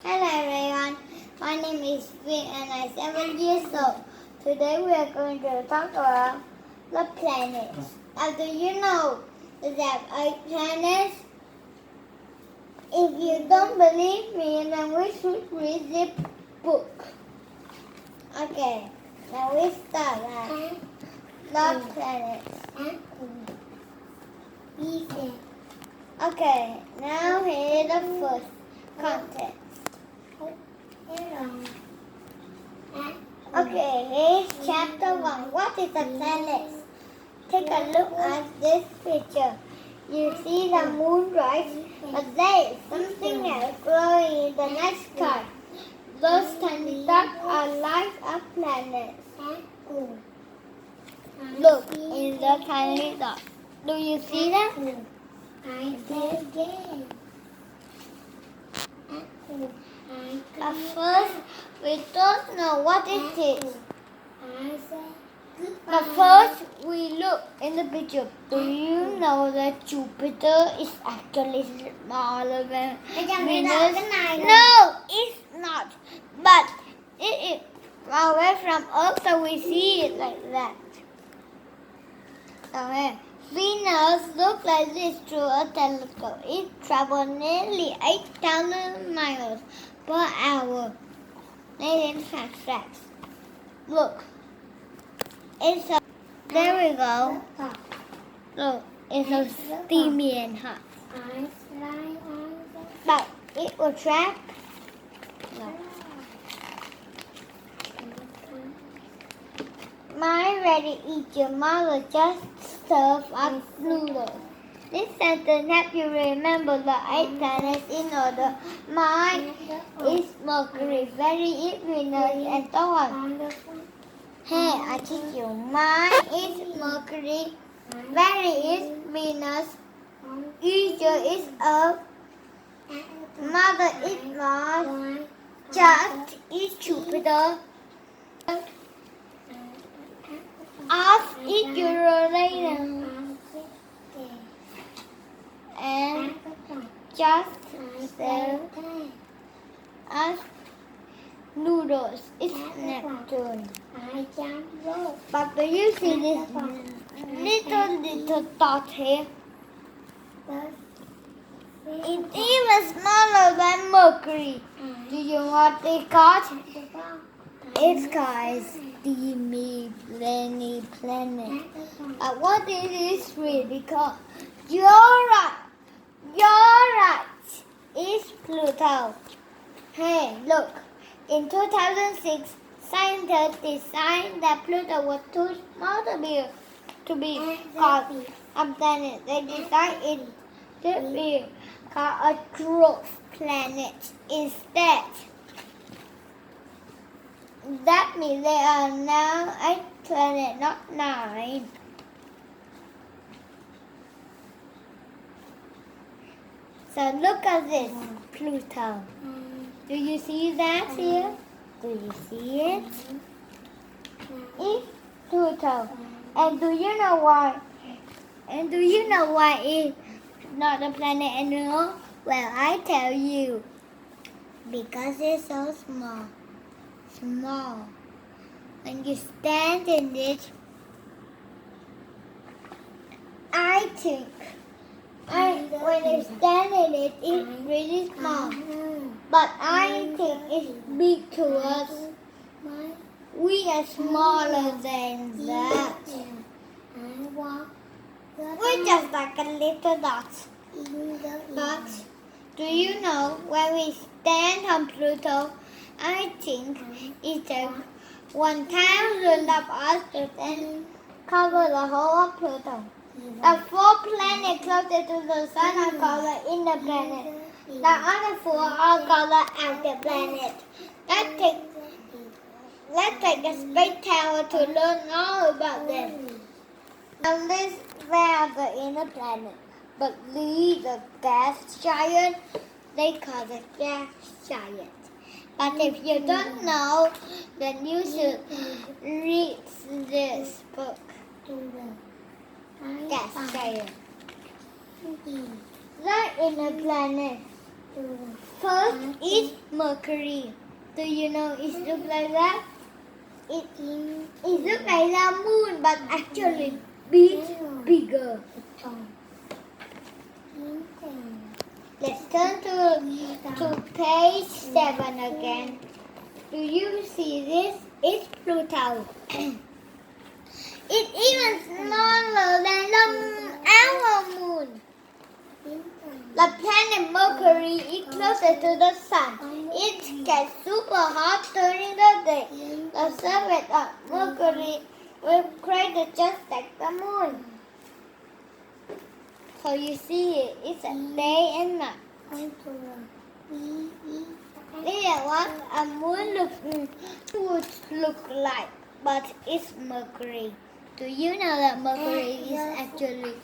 Hello everyone, my name is Vin and I'm 7 years old. Today we are going to talk about the planets. Do you know that 8 planets? If you don't believe me, then we should read this book. Okay, now we start the planets. Okay, now here is the first content. Okay, here's chapter 1. What is a planet? Take a look at this picture. You see the moon, right? But there is something else glowing in the night sky. Those tiny dots are lights of planets. Look in the tiny dot. Do you see them? I see again. At first, we don't know what it is. But first, we look in the picture. Do you know that Jupiter is actually smaller than Venus? No, it's not. But it is far away from Earth, so we see it like that. Okay. Venus looks like this through a telescope. It travels nearly 8,000 miles per hour. Making fast tracks. Look. There we go. Look, it's so steamy and hot. But it will trap. No. My ready eat your mother just serve up noodles. This sentence helps you remember the 8 planets in order. Mine is Mercury, Very is Venus, and so on. Hey, I teach you. Mine is Mercury, Very is Venus, Usual is Earth, Mother is Mars, Just is Jupiter, Earth is Uranus, and just serve us noodles is Neptune. But do you see this little dot here? It's even smaller than Mercury. Do you know what it's called? It's called steamy planet. But what it is really called? You're right. It's Pluto. Hey, look. In 2006, scientists decided that Pluto was too small to be called a planet. They decided it should be called a dwarf planet instead. That means there are now 8 planets, not 9. So look at this, Pluto. Do you see that here? Do you see it? It's Pluto. And do you know why? It's not a planet anymore? Well, I tell you. Because it's so small. When you stand in it, I think when you stand in it, it's really small. But I think it's big to us. We are smaller than that. We're just like a little dot. But do you know when we stand on Pluto, I think it takes 1,000 of us to then cover the whole of Pluto. The 4 planets closer to the sun are called the inner planet. The other 4 are called the outer planet. Let's take a space tower to learn all about them. Now let's are the inner planet. But the gas giant, they call the gas giant. But if you don't know, then you should read this book. Gas giant. The inner planet First is Mercury. Do you know it looks like that? It looks like the moon, but actually bigger. Let's turn to page 7 again. Do you see this? It's Pluto. It's even smaller than our moon. The planet Mercury is closer to the sun. It gets super hot during the day. The surface of Mercury will crater just like the moon. So you see it's a day and night. This is what a moon would look like, but it's Mercury. Do you know that Mercury is actually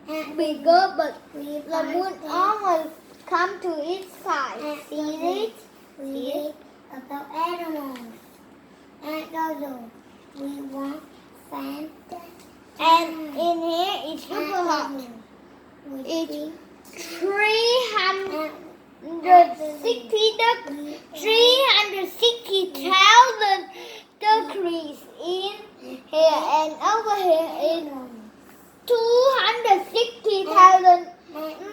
bigger, but the moon almost come to its side? See it? See it? About animals. And also, we want Santa. And in here it's super hot. It's 360,000 degrees in here, and over here is 260,000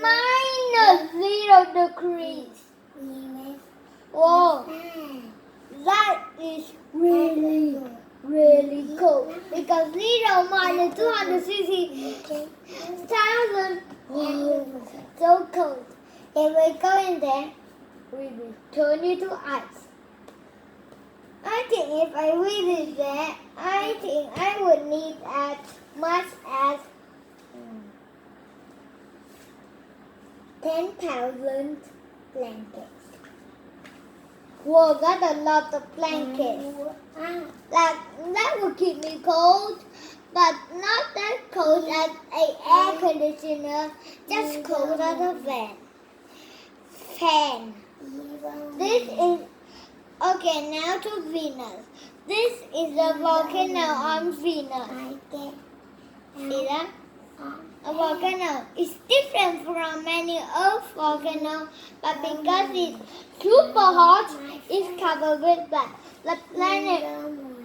minus 0 degrees. Whoa, that is really cold, because 0 minus 260,000, whoa, so cold. If we go in there, we will turn it to ice. I think if I visit there, I think I would need as much as 10,000 blankets. Whoa, that's a lot of blankets. That would keep me cold, but not that cold as an air conditioner, just cold as a fan. This is, okay, now to Venus. This is a volcano on Venus. See that? A volcano is different from many Earth volcanoes, but because it's super hot, it's covered with black. The planet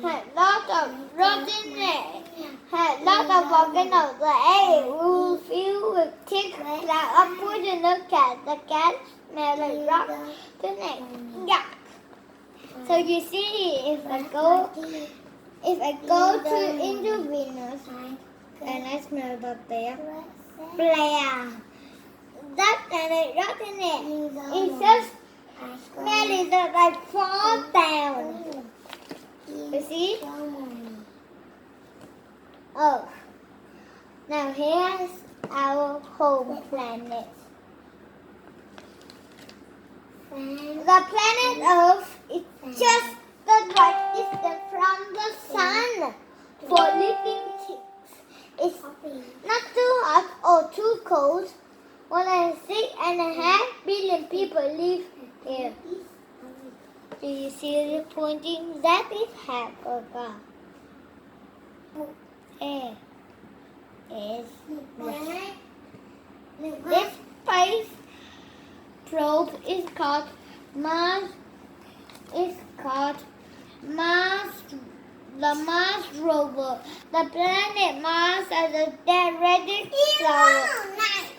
had lots of rocks in it. Had lots of volcanoes. The air was filled with thick clouds of poisonous gas. The gas smells like rock to neck. Yuck. So you see, if I go into Venus and I smell the air, that planet rock in it. It's just smelly that I fall down. You see? Oh. Now here's our home planet. The planet Earth is just the right distance from the sun for living things. It's not too hot or too cold. 1.5 billion people live here. Do you see the pointing? That is Africa. Here is this space probe is called Mars. The Mars rover. The planet Mars has a direct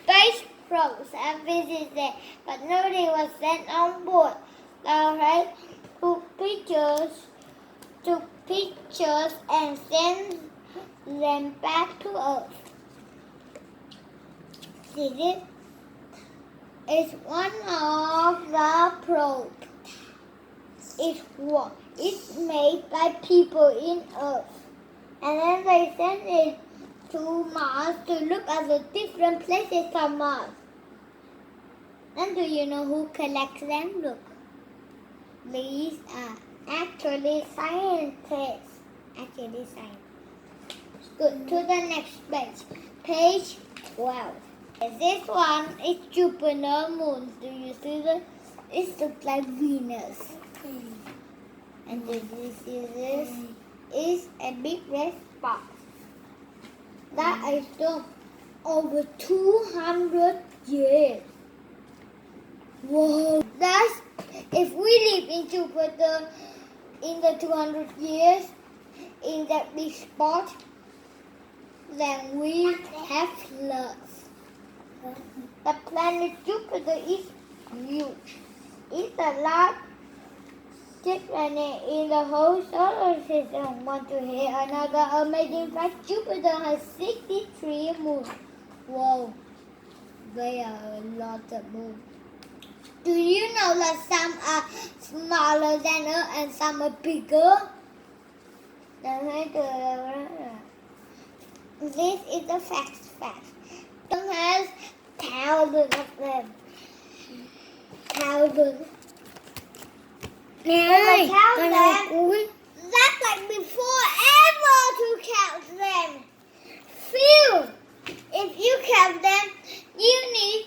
space probes and visits there, but nobody was sent on board. Alright, took pictures and sent them back to Earth. See this? It's one of the probes. It's made by people in Earth, and then they send it to Mars to look at the different places on Mars. And do you know who collects them? Look, these are actually scientists. Good. To the next page. Page 12. This one is Jupiter moon. Do you see this? It looks like Venus. And this is a big red spot. That is done over 200 years. Whoa! That's if we live in Jupiter in the 200 years in that big spot, then we have floods. The planet Jupiter is huge. It's the largest planet in the whole solar system. Want to hear another amazing fact? Jupiter has 63 moons. Whoa, there are a lot of moons. Do you know that some are smaller than Earth and some are bigger? This is the fact. Earth has thousands of them. Thousands. That's like before ever to count them. Phew! If you count them, you need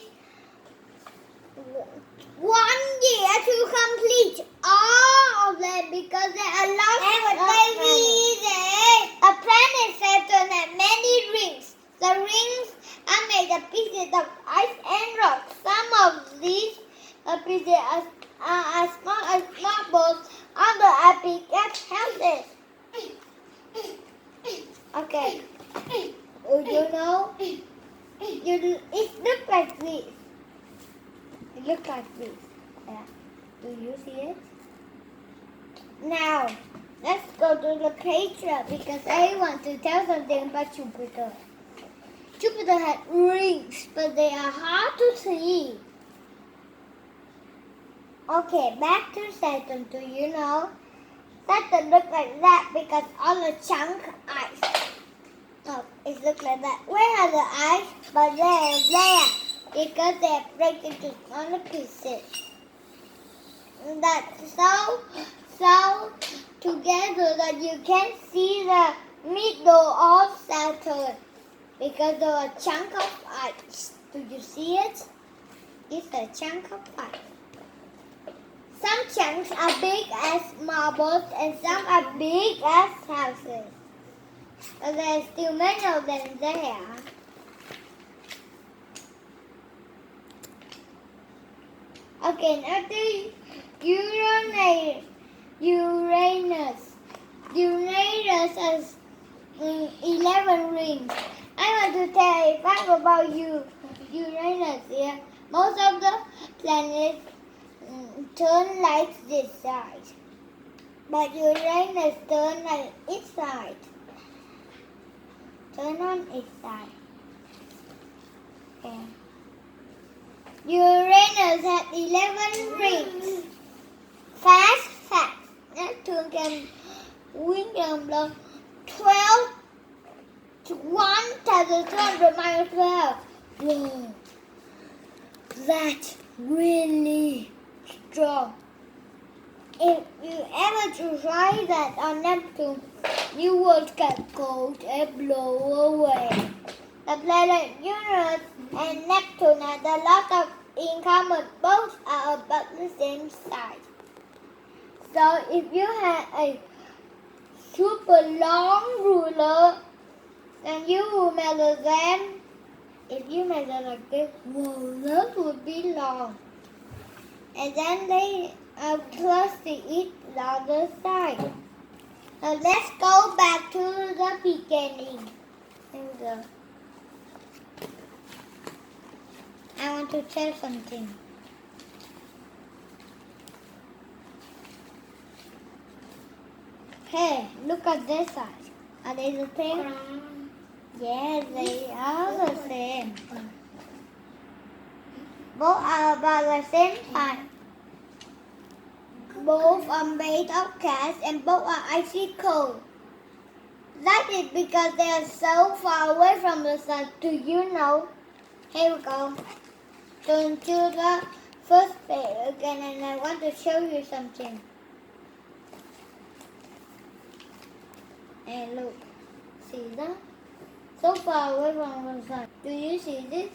1 year to complete all of them because there are lots of planets. A planet Saturn has many rings. The rings are made of pieces of ice and rock. Some of these pieces are as small as marbles. Others are big as houses. Okay. You know, it looks like this. It looks like this. Yeah. Do you see it? Now, let's go to the picture because I want to tell something about Jupiter. Jupiter has rings, but they are hard to see. Okay, back to Saturn. Do you know? Saturn looks like that because all the chunk ice. Oh, it looks like that. Where are the ice? But they're there because they break into smaller pieces. That's so together that you can see the middle of Saturn because of a chunk of ice. Do you see it? It's a chunk of ice. Some chunks are big as marbles and some are big as houses. But there are still many of them there. Okay, now to Uranus. Uranus has 11 rings. I want to tell you a fact about Uranus here. Most of the planets turn like this side, but Uranus turn like its side. Turn on its side. Okay. Uranus has 11 rings. Fast. Neptune can wing and blow 12 to 1,200 miles per hour. Whoa, that's really strong. If you ever try that on Neptune, you will get cold and blow away. The planet Uranus and Neptune have a lot of in common. Both are about the same size. So if you had a super long ruler, then you will measure them. If you measure like this, whoa, that would be long. And then they are close to each other side. Now let's go back to the beginning. I want to tell something. Hey, look at this side. Are they the same? Yes, they are the same. Both are about the same size. Both are made of gas and both are icy cold. That is because they are so far away from the sun. Do you know? Here we go. Turn to the first page again and I want to show you something. And look, see that? So far away from the sun. Do you see this?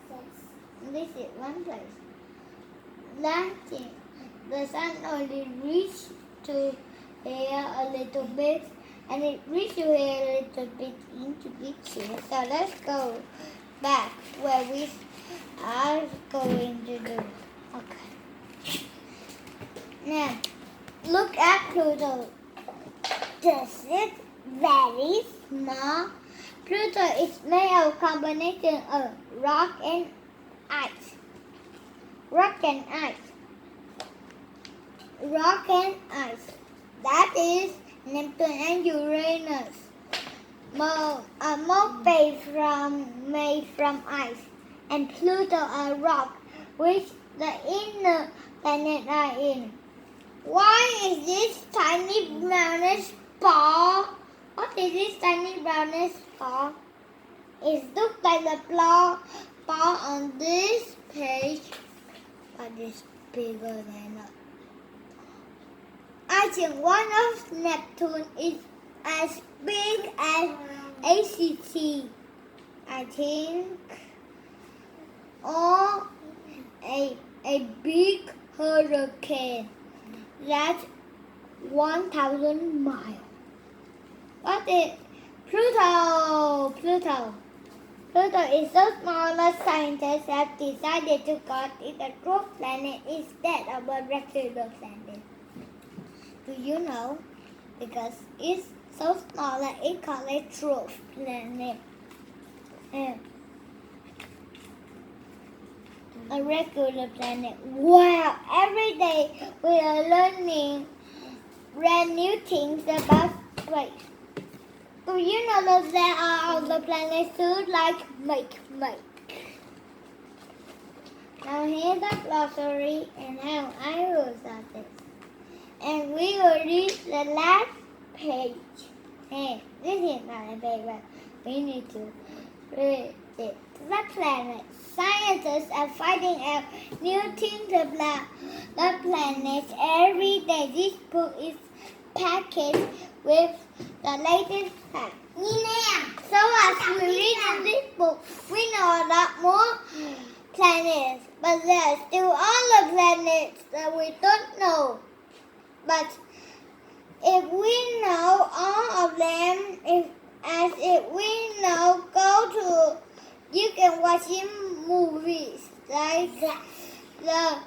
Yes. This is one place. That thing, the sun only reached to here a little bit, and it reached to here a little bit into this here. So let's go back where we are going to do. Okay. Now, look at Pluto. This is very small. Pluto is made of a combination of rock and ice. Rock and ice. Rock and ice. That is Neptune and Uranus. Made from ice. And Pluto a rock, which the inner planets are in. Why is this tiny brownish ball? What is this tiny brownish ball? It looks like the ball on this page, but it's bigger than that. I think one of Neptune is as big as ACT. I think, or a big hurricane. That's 1,000 miles. What is Pluto? Pluto is so small that scientists have decided to call it a dwarf planet instead of a regular planet. Do you know? Because it's so small that it called a dwarf planet. A regular planet. Wow! Every day we are learning brand new things about space. Do you know that there are other planets too, like make? Now here's the glossary and how I will start this. And we will read the last page. Hey, this is not a page, but we need to read it. The planets. Scientists are finding out new things about the planets every day. This book is packaged with the latest facts. So as we read this book, we know a lot more planets, but there are still other planets that we don't know. But if we know all of them, you can watch movies like the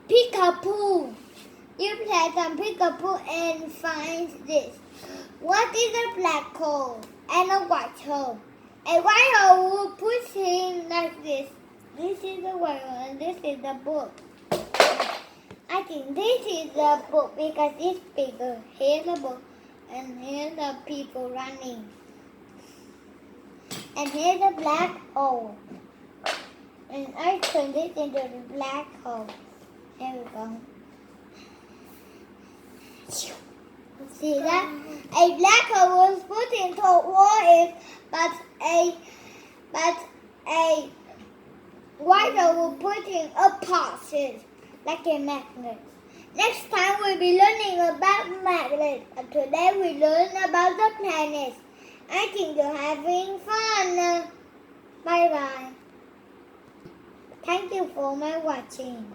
Peekaboo. You play some Peekaboo and find this. What is a black hole and a white hole? A white hole will push him like this. This is the white hole and this is the book. I think this is the book because it's bigger. Here's the book and here's the people running. And here's the black hole. And I turn this into the black hole. Here we go. See that? A black hole was put into water, but a white hole will put in opposites, like a magnet. Next time we'll be learning about magnets. And today we learn about the planets. I think you're having fun. Bye bye. Thank you for my watching.